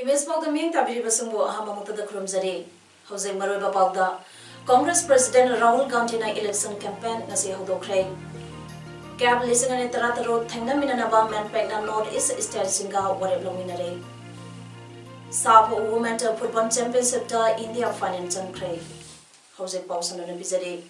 Image Pau the Ming Tabiri Basumbo Hamamuta the Krumzari, Jose Maruba Pauda, Congress President Rahul Gandhi na election campaign Nasi Hodokre. Cab listening at Tarata Road, Tangaminaba, Manpegna North East State Singa, whatever luminary. Sabo Women to Football Championship to India Finance and Cray. Jose Pausan and Bizari.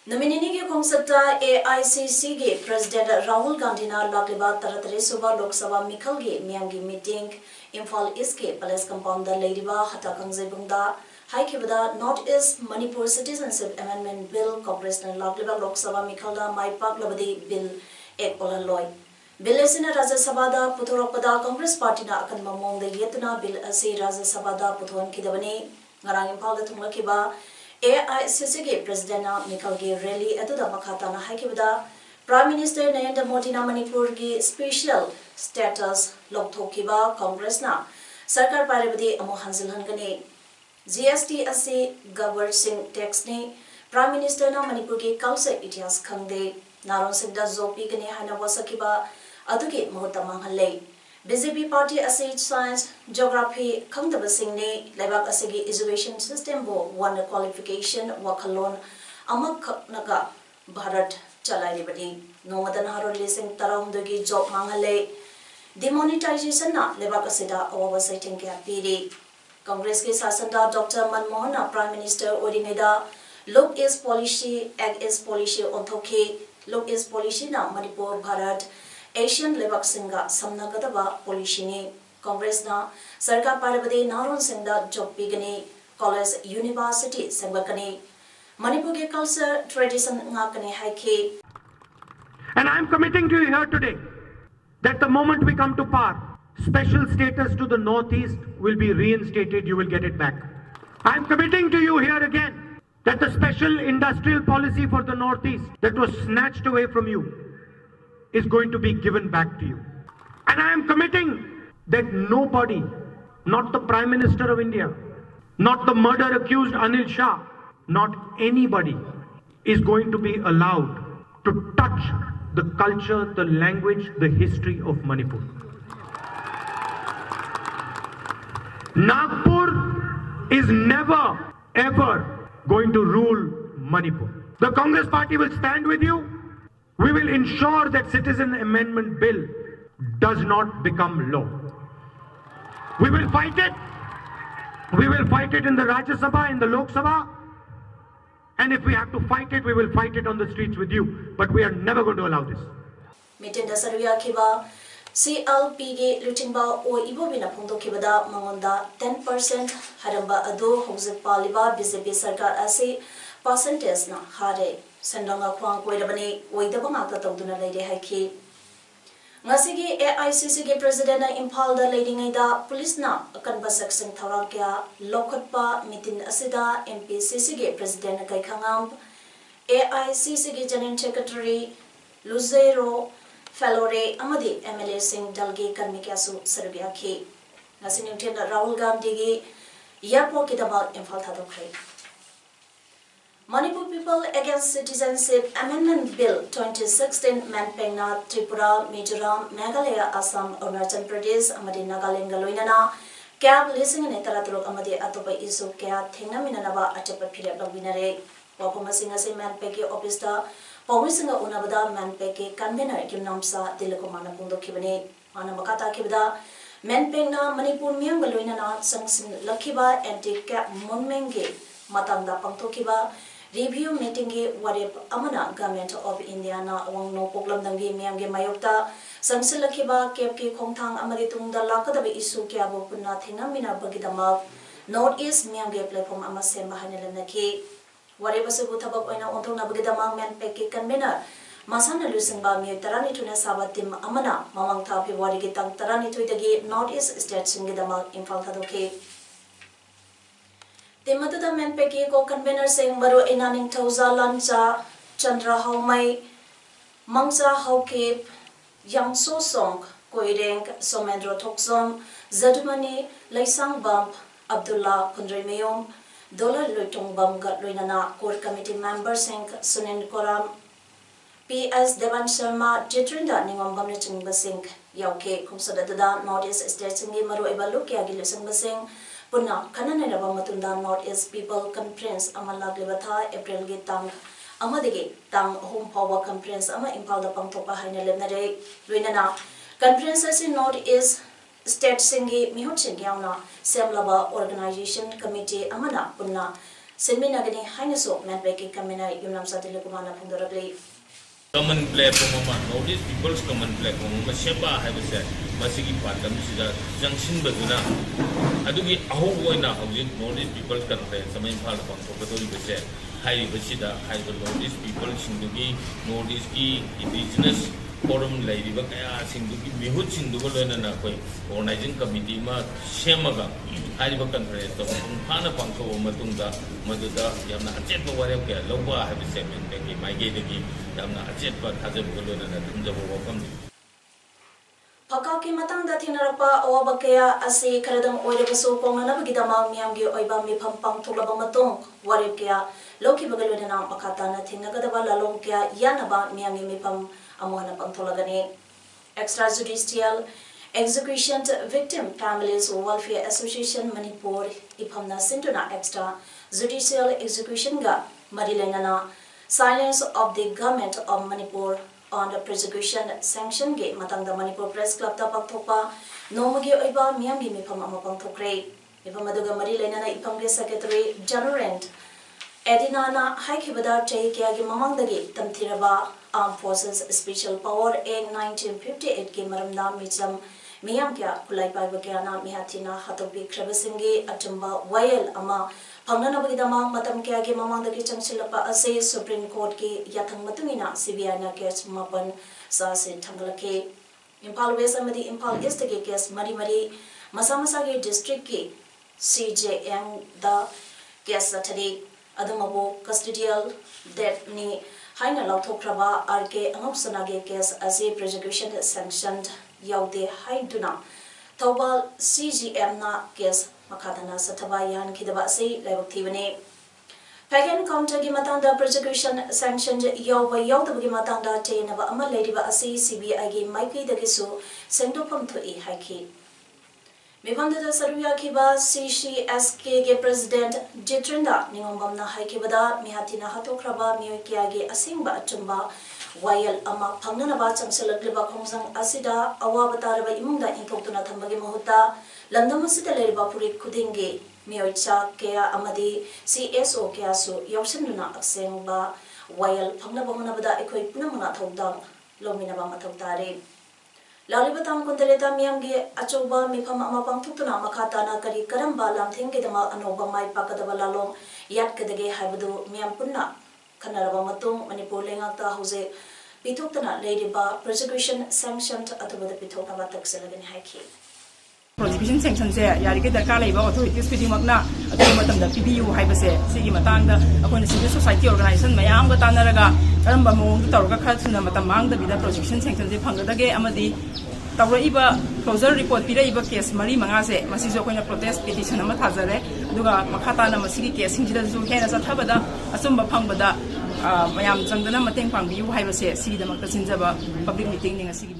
Nominee Konsata AICC ge President Rahul Gandhi na Lagliba Taratari Suba Lok Sabha Mikal ge Miyangi meeting Imphal East ge Palace Compound da Ladiba Hatakang Zebungda Haikibada North East Manipur Citizenship Amendment Bill Congress na Lagliba Lok Sabha Mikal da Mai Pak Labadi Bill Ek Olan Loy Bill Esina Rajya Sabha da Puthorokpada Congress Party na akan mamong da yetna Bill Ase Rajya Sabha da Puthon Kidabani Ngarang Imphal da Tunglakiba AICC President Mikal Ge Rally Aduda Makata na Haikibada Prime Minister Narendra Modi na Manipur gi special status Lokthokiba Congress na Sarkar Paribadi Amo Hansil Hangane GST ase Gawar Singh tax ne Prime Minister na Manipur gi Kalsa Itias Khangde Naron Singh da Zopi gane hana wasakiba adugi Mahutta Manghale BJP Party ase Science Geography Khangdaba Singh ne Lebak ase gi education system bo one qualification Wakhalon Amak Naga Bharat Chalai Libadi Nomadan Haro Lising Taram Dogi Job Manghale Demonetization na Lebak aseda Awasaiting Piri Congress ke Sasanda Dr. Manmohan na Prime Minister Orimeda Look is policy, Ag is policy Onthoke Look is policy na Manipur Bharat Asian Lebak Singa Samnagadaba policy ni Congress na Sarkar Paribadi Naron Singda Job Pigani College University Sembakani Manipur ke culture tradition ngakani haike. And I am committing to you here today that the moment we come to power, special status to the Northeast will be reinstated, you will get it back. I am committing to you here again that the special industrial policy for the Northeast that was snatched away from you is going to be given back to you. And I am committing that nobody, not the Prime Minister of India, not the murder accused Anil Shah, not anybody is going to be allowed to touch the culture, the language, the history of Manipur. Nagpur is never ever going to rule Manipur. The Congress Party will stand with you. We will ensure that Citizen Amendment Bill does not become law. We will fight it. We will fight it in the Rajya Sabha, in the Lok Sabha. And if we have to fight it, we will fight it on the streets with you. But we are never going to allow this. Meeting da Sarvia Kiba CLP ge Lutingba o Ibo Bina Pundo Kibada Mangonda 10% Haramba Ado Hose Paliba BJP Sarkar Ase percentage na Hare Sandanga Kwang Koidabani Oidabanga Taduna Lady Haiki Nasigi AICC ge President Imphal da Lady Naida Police na Akanba Section Tharakya Lokotpa Mitin Asida MPCC ge President Kaikangam AICC ge General Secretary Luzero Falore Amadi MLA Singh Dalgi Karmikyasu Serbiaki Nasi Newton Rahul Gandhi ge Airport Kidaba Imphal Thadokre Manipur People Against Citizenship Amendment Bill 2016 Manpengna Tripura Mizoram Meghalaya Assam Arunachal Pradesh Amadi Nagaland Galoinana Cab Listening in Taraturok Amadi Atopa Isu Kaya Thingnaminanaba Atapa Pira Lobinare Wapumasingasi Manpeki Opista Pomisinga Unabada Manpeki Convener Kimnamsa Dilakomana Pundo Kibane Manamakata Kibda Manpengna Manipur Miang Galoinana Sangsin Lakiba Anti Cap Munmenge Matanga Pangtokiba Review meeting ge Warep Amana Government of India na awang no poglam dangi miyam ge mayokta samsilakiba kep ki khongthang amadi tungda lakadabi issue kya bo punna thingamina bagidama North East miyam ge platform ama semba hanelana ki Warep asabu thabak oina ontongna bagidama manpek ki convener masana lusingba mi tarani tuna sabatim amana mamang tha February ge tang tarani thuidagi North East state singidama Imphal thadoke Timatuda Menpeki ko convener sing baru inaning tauza lancha Chandra Haumai Mangsa Haukip Yang Sosong Koireng Somendro Toksom Zadumani Laisang Bump Abdullah Pundrimeyom Dollar Lutung Bam Gatluinana Core Committee Member Singh Sunin Koram PS Devan Sharma Jitrinda Ningom Bamniching Basing Yauke Kumsadada North East State Singi Maru Ibaluki Agilising Basing Puna Kananaba Matunda North East People Conference Amalag Libata April Gitang Amadigi Tang Home Power Conference Ama Impal the Pangtopa Haina Lemnare Luinana Conferences in North East State Singi Mihutching Yauna Semlaba Organization Committee Amana Puna Seminagani Hainaso Manbeki Kamina Yunam Satilikumana Pundorabli Common platform Northeast People's Common Platform Sheba have said Masiki Patam Junction Baguna Adugi Ahoina Housing Northeast People's Conference some impal upon Tokatori said High Vachida High the Northeast People Sindugi Northeast Indigenous Forum Lady Bakaya Sindugi Mihut Sindugalana Organizing Committee Ma Shemaga High Conference of Pana Panko Matunda Maduda Yamna Chepa Waraka Loba have said my gate again Yamna Chepa Hazab Gulun and the welcome. Pakaki matang da thinarapa awabakaya ase karadam oirebaso pongana bagidama miamgi oiba mipam pang thulaba matong warib kya loki bagalwena makata na thinagadaba lalong kya yanaba miamgi mipam amona pang thulagani extrajudicial execution victim families welfare association Manipur ipamna sintuna extra judicial execution ga marilenana silence of the government of Manipur on the prosecution sanction ge matangda Manipur Press Club ta pangthopa nomagi oiba miyamgi mifam ama pangthokre ipam aduga mari lenana ipamge secretary general Edinana haikibada chahi kya gi mamangdagi tamthiraba Armed Forces Special Power Act 1958 ke maramna micham miyam kya kulai pai bagyana mihatina hatobi krabasingi achamba wayel ama Pangnana Bagidama Matam Kagi Mamang the Kitchen Silapa Ase Supreme Court Ki Yatang Matumina CBI na case Mapan Sasin Tangalake Impal West Amadi Impal East Ki case Mari Masamasagi District Ki CJM the case Saturday Adamabo Custodial Death Ni Haina Lautokraba RK Angopsanagi case as a prosecution sanctioned Yaude Haiduna Tawal CGM na case Makadana Satabayan Kidaba say Levaktivane. Pagan counter Gimatanda prosecution sanctioned Yoba Yoda Gimatanda Tainaba Ama Ladiba Asi CBI game Mikey the Gisu Sendopum to E Hiki. Mivanda Saruya Kiba CCSK President Jitrinda Ningombamna Haikibada Mihatina Hatokraba Miokiage Asimba Chumba Wayal Ama Panganaba Chancelakliba Kongsang Asida Awabataraba Imunda Intokuna Tambagi Mahuta Landamasita Leriba Puri Kudingi Miocha Kea Amadi CSO Keasu Yosenduna Aksengba Wayal Pangnabamabada Equi Punamana Togdang Lominaba Matogdari Lalibatang Kundeleta Miamgi Achoba Mipam Amapang Tutuna Makatana Kari Karamba Lamthingidama Anoba Mai Pakadabalalong Yat Kadege Habadu Miampuna Kanaraba Matung Manipur Lengata Jose Pitutana Ladyba Prosecution Sanctioned Atubada Pitokaba Taxelagan Haki. Prosecution sanction se yari ke darkar laiba authorities pidi makna atu matam da PBU haiba se sigi matang da akon civil society organization mayam ga tanaraga karamba mong tawga kha thuna matam mang da bida prosecution sanction se phangda ge amadi tawraiba closure report piraiba case mari manga se masi jo koina protest petition ama thajare duga makhata na masigi case singjida ju hena sa thabada asumba phangbada mayam changdana mateng pangbiu haiba se sigi da makta sinjaba public meeting ninga sigi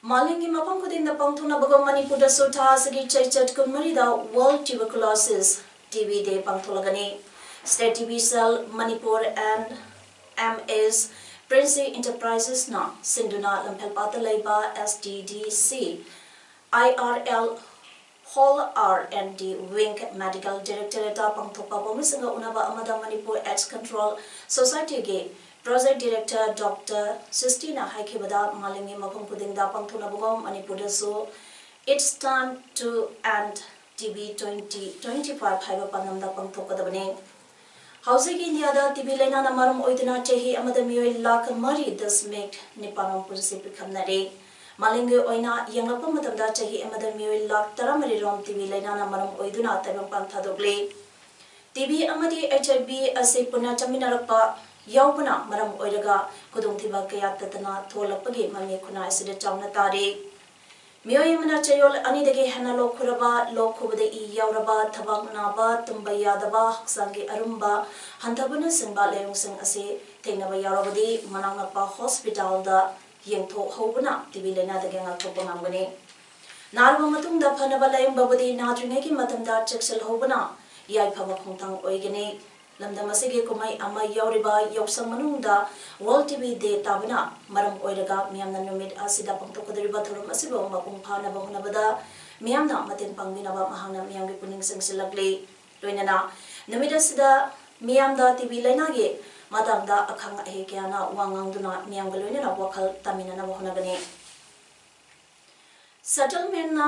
Malingi Mapang Kudin the Pangtuna Bago Manipur the Sota Sagi Chachat Kumarida World Tuberculosis TB Day Pangtulagani State TB Cell Manipur and MS Princey Enterprises Na Sinduna Lampelpata Laiba SDDC IRL Hall R&D Wing Medical Directorate Pangtopa Bomisanga Unaba Amada Manipur AIDS Control Society Gay Project Director Dr. Sistina Haikibada Malingi Mapam Kudinda Pangtunabugom Manipur so it's time to end TB 2025 Haiba Panamda Pangtokadabane. Housing India da TB Lena Namaram Oidina Chehi Amadamio Lak Mari does make Nipanam Pursi become Nade. Malingi Oina Yangapamadam da Chehi Amadamio Lak Taramari Rom TB Lena Namaram Oiduna Tabam Pantadogle. TB amadi HIV ase puna chaminarapa yaupana maram oiraga kudungthiba kaya tatana tholapagi mami khuna asida chawna tare miyoi mana chayol ani dege hana lokhuraba lokhubade I yauraba thabak naba tumba yadaba haksangi arumba hantabuna singba leyung sing ase tengnaba yaurabadi manangapa hospital da yengtho hobuna TB lena dege ngakthokpa ngamgani narba matungda phanaba layung babadi nadringegi matamda cheksel hobuna yai phaba khongtang oigani lamdam asige kumai ama yauriba yausang manungda World TB Day tabana maram oiraga miyamna numit asida pangtokadriba thorum asibo mapung phana bahunabada miyamna maten pangminaba mahana miyamgi puning singsilakle loinana numit asida miyamda TB lainage madamda akhang ahe kyana wangangduna miyamga loinana wakhal taminana bahunagani settlement na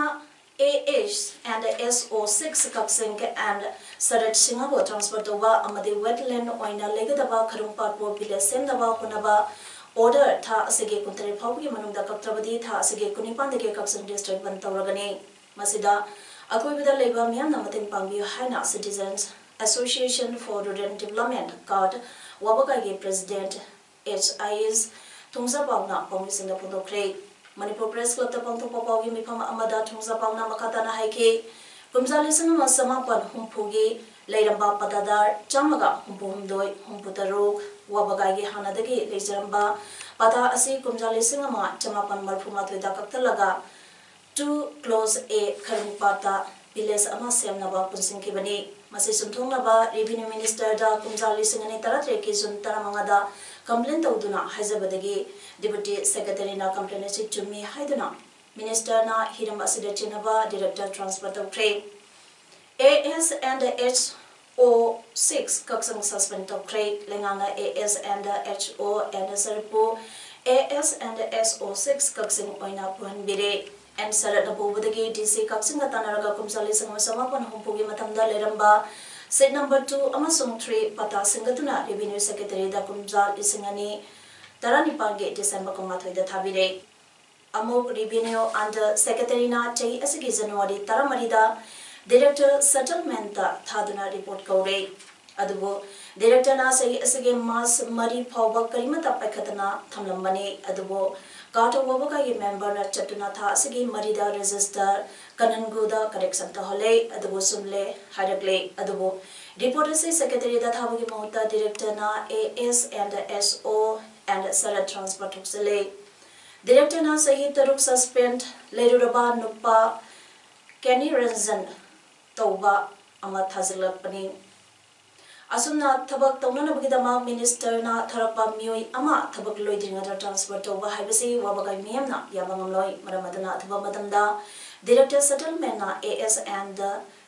AS and SO6 Kaksing and Sarat Singapore transport over amadi wetland oina legadaba kharungpat po bile sendaba hunaba order tha asige kuntari phawgi manungda kaktrabadi tha asige kunipan dege Kaksing district ban tawragani masida akoibida leba miyamna mating pangbi haina Citizens Association for Rural Development card wabagagi president HIS Tungsa Pawna Pongisinda Pondokre Manipur Press Club Tapangto Papagi Mipam Amada Tungsa Pawna Makatana Haike Kumzalisang Masamapan Humpugi Lairamba Patadar Chamaga Humpumdoi Humputaru Wabagagi Hanadagi Lizaramba Pata Asi Kumzalisang Ma Chamapan Marpumatu Dakaktalaga to close a Karimpata Piles Amasem Naba Punsinkibani Masi Suntunaba Revenue Minister Da Kumzalisang Taratreki Suntaramangada complaint Tawduna Hazabadagi Deputy Secretary na complaint to me Haiduna Minister na Hiram Asida Chinaba Director Transport of Trade AS and HO6 Kaksang Suspend of Trade Lenganga AS and HO and Sarpo AS and SO6 Kaksang Oina Puhanbire and Sarat Nabubudagi DC Kaksang Tanaraga Kumsalisang Masamapan Humpugi Matamda Leramba Set number 2 Amasung 3 Pata Singatuna Revenue Secretary da Kumzal Isingani Tarani Page December Komatoi the Tabire Amok Revenue under Secretary na Chay Asigi January Taramarida Director Settlement Thaduna Report Kaure Adubo Director na Say Asige Mas Mari Pawba Karimata Pakatana Tamlambani Adubo Gato Wabaka member na Chatuna Tha Asigi Marida Register Kananguda correction to Hole Adubo Sumle Hadagle Adubo Report Secretary da Thabugi Mota Director na AS and SO and Sarat Transport Uxele Director na Sahit Taruk suspend Leruraba Nupa Kenny Ranzan Tauba Amat Hazilapani Asumna Tabak Taunabagidama Minister na Tharapa Mui Ama Tabak Loidringa Transport over Hibasi Wabagai Miamna Yabangamloi Maramadana Tabamadamda Director Settlement na AS and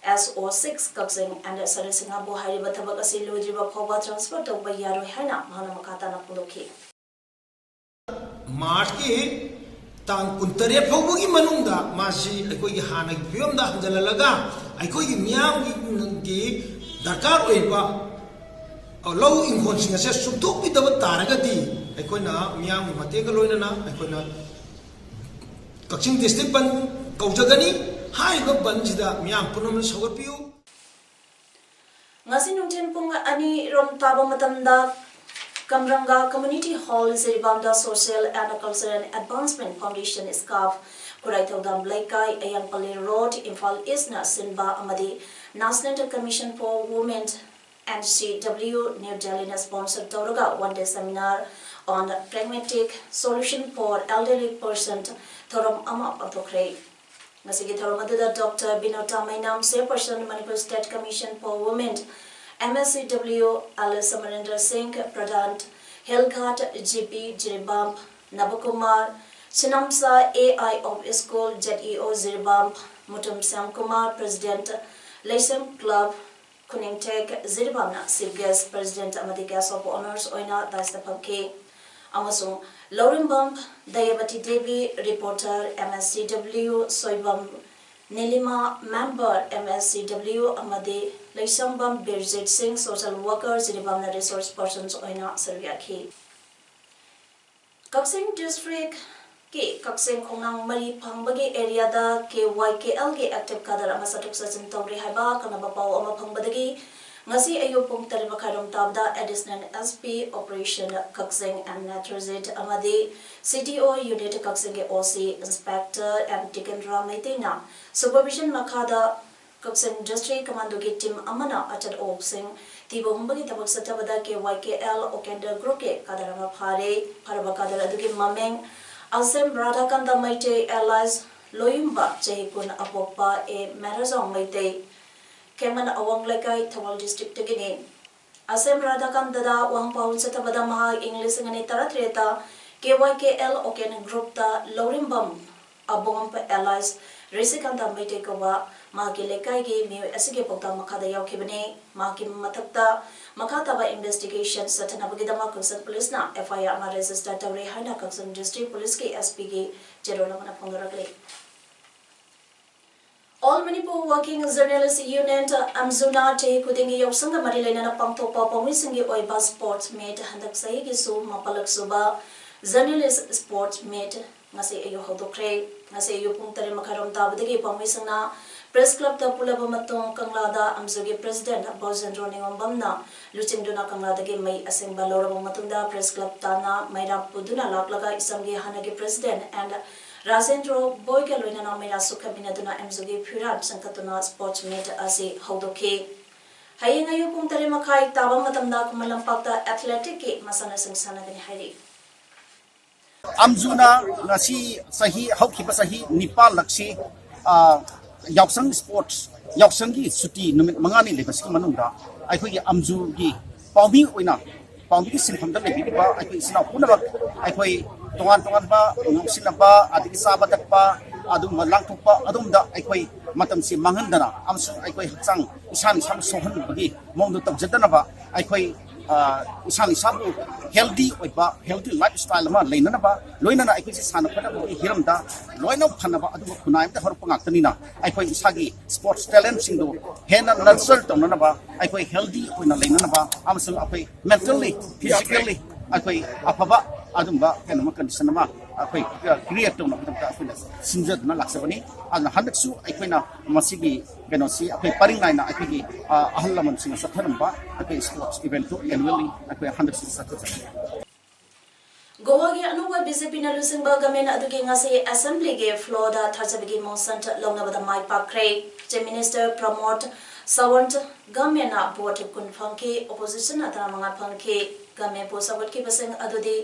SO6 Kaksing and Sarisingabo Hariba Tabakasi Loidriba Koba Transport over Yaro Hana Mahanamakata Napuloki Marki Tan Kuntare Pogi Manunda Masi Akoi Hana Piumda Hanjalalaga Akoi Miam Dakar Eva low in Honsing says to talk with the Taragati Akona Miam Mategaloina Akona Kaksing District Ban Kautagani High Banjida Miam Punum Sogapiu Ngasin Punga Ani Rom Tabamatamda Kamranga Community Hall Ziribanda Social and Cultural Advancement Foundation Scarf Kuraitodam Laikai Ayampali Road Imphal Isna Sinba Amadi National Commission for Women NCW New Delhi sponsored Toruga one-day seminar on pragmatic solution for elderly person Thorum Ama Pantokre. Masigi Thorumadada Dr. Binota Mainam Chairperson Manipur State Commission for Women MSCW Alice Amarendra Singh Pradhan Helghat GP Jiribam Nabakumar Sinamsa AI of School ZEO Jiribam Mutum Sam Kumar President Laysam Club Kuning Tech Ziribamna Chief Guest President Amadi Guest of Honors Oina Daistapamke Amasung Lorimbam Dayabati Devi Reporter MSCW Soibam Nilima Member MSCW Amadi Laysambam Birjit Singh Social Worker Ziribamna Resource Persons Oina Serviaki Kaksing District Ki Kaksing Kongang Mari Pangbagi area da KYKL ki active kadar ama satuk sa sintawri haiba kanaba pao ama pangbadagi ngasi ayu pung tari makharom tabda additional SP operation Kaksing and Natrazit amadi CTO unit Kaksing ke OC inspector and Tikendra Maitina supervision makhada Kaksing district commando ke team amana achat opsing tibo humbagi tabak satabada ke YKL Okender group ke kadarama phare pharaba kadar adugi mameng Asem Radhakanda Maite Allies Loyumba Chehikun Apopa e Marazong Maite Keman Awang Lekai Tawal District Tegini Asem Radhakanda da Wang Paul Satabada Maha English ngani taratreta KYKL Oken Group da Lorimbam Abong Allies Risikanda Maite Kawa Maki Lekai gi mi asige pokta makada yaukibani Maki Matakta Makataba investigation Satanabagidama Kaksan Police na FIR na register tawri haina Kaksan District Police ki SP ki Jerolamana Pondoragle All Manipur Working Journalist Union Amzuna te kudingi yausanga marilena na pangtopa pangwisingi oiba sports mate handak sahi gi su mapalak suba journalist sports mate ngasi ayo hodokre ngasi ayo pungtare makaram tabadagi pangwisangna Press Club da pulaba matong Kanglada Amzugi President Bozendro Ningombamna Luchinduna Kanglada ge mai asengba loraba matungda Press Club tana maira puduna laklaga isamgi hanagi President and Rajendro Boyga loina maira sukhabina duna Amzugi Phirat Sankatuna Sports Meet asi haudoke Hayeng ayu pungtare makai taba matamda kumalampakta athletic ke masana sangsana gani hairi Amzuna ngasi sahi haukiba sahi Nepal laksi Yaksang sports Yaksangi suti numit mangani lebasiki manungda akhoi amzugi pawmi oina pawmi ki sinfamda lebi ba akhoi sina punabak akhoi tongan ba ngomsinaba adiki sabadak pa adum langthokpa adumda akhoi matam si manghandana amsung akhoi hakchang isan sam sohan bagi mongdu tabjadana ba akhoi isan isabu healthy oiba healthy lifestyle ma leinana ba loinana akhoi si sana phada bagi hiramda loina phanaba adu khunai ta horpa ngaktanina akhoi isagi sports talent singdo hena nurture tonana ba akhoi healthy oina leinana ba amsung akhoi mentally physically akhoi afaba adumba kenama condition ma akhoi create tona ta akhoi sinjadna laksabani adna handaksu akhoi masigi kenosi akhoi paringaina akhoi ahallaman singa satharamba akhoi sports event to annually akhoi handaksu satharamba Goa gi anuwa BJP na lusingba gamen adugi ngasi assembly ge floor da thajabigi motion longnabada mai pakre che minister promote sawant gamena board kunphangki opposition atara manga phangki game po sawat ki baseng adudi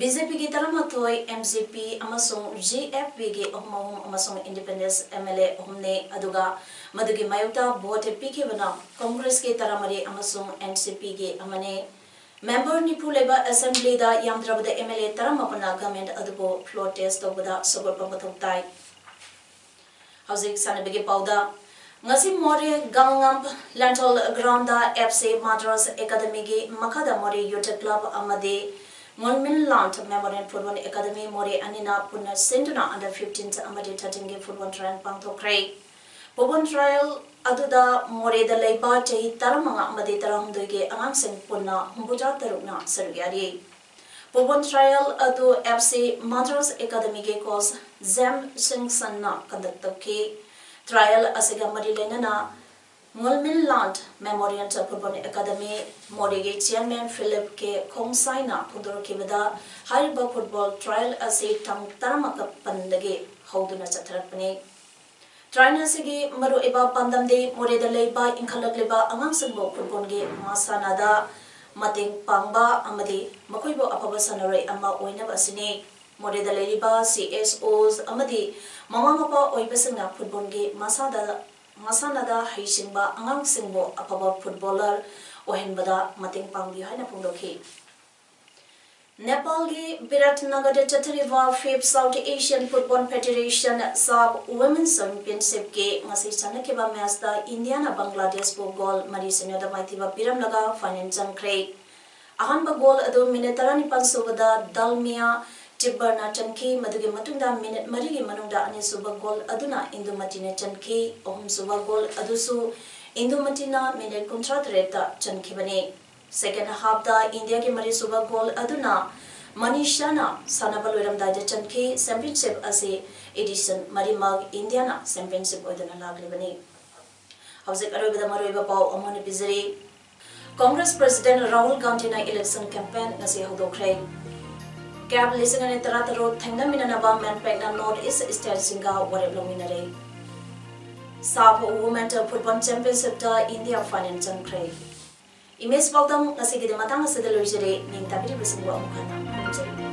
BJP gi taramathoi MGP amasung GFP gi ohmahum amasung independence MLA ohmne aduga madugi mayuta board pk bana congress ke taramari amasung NCP gi amane Member Nipuleba Assembly da Yamdrabada MLA Taramapana government adubo floor test obada support pamatoktai. Housing Sanabigi Pauda Ngasi Mori Gangamp Lental Grounda FC Madras Academy gi Makada Mori Youth Club Amade Molmin Lant Memorial Football Academy Mori Anina Puna Sinduna under 15th Amade 13 gi football trial pangtokrai. Football trial Aduda More the Labor Chahi Taramanga Amade Taramduge Amangsing Puna Humbuja Taruna Sergiari. Pobon trial Adu FC Madras Academy course Zem Singh Sanna conductoke trial Asiga Marilenana Mulmin Land Memorial Football Academy Morige Chairman Philip K. Kongsaina Pudor Kivada Hariba Football Trial Asi Tang Taramaka Pandage Hauduna Chatrapani. Trainer sigi maru iba pandam de more da leiba inkhalak leba angang sangbo football ge masana da mating pangba amadi makoibo apaba sanaroi ama oina basini more da leiba CSOs amadi mama mapa oibasingna football ge masana da haisingba angang singbo apaba footballer ohenbada mating pangbi haina pungdoki Nepal gi Biratnagar Chathariva 5th South Asian Football Federation Sub Women's Championship ke ngasi chanakeba match da India na Bangladesh bo goal mari senya da maitiba piram laga final jangkre ahanba goal adu minute 35 subada Dalmia Tibbarna chanki madugi matungda minute mari gi manungda ani suba goal aduna Indumatina chanki ohum suba goal adusu Indumatina minute contract chanki bane Second half da India ke mari suba goal aduna Manishana Sanabaloram Daja Chanki Championship ase edition Marimag Indiana Championship odana laglibani. Howsik arobida maroiba pau amoni bizari Congress President Rahul Gandhi na election campaign ngasi hodokre. Gap lisingane tarataro thengnaminanaba manpack na North East State singa wareblongminare. Sabo Women Football Championship da India final jangkre. Image pagdam ngasi gide matang asidaloijere ning tabiri besingwa amukana.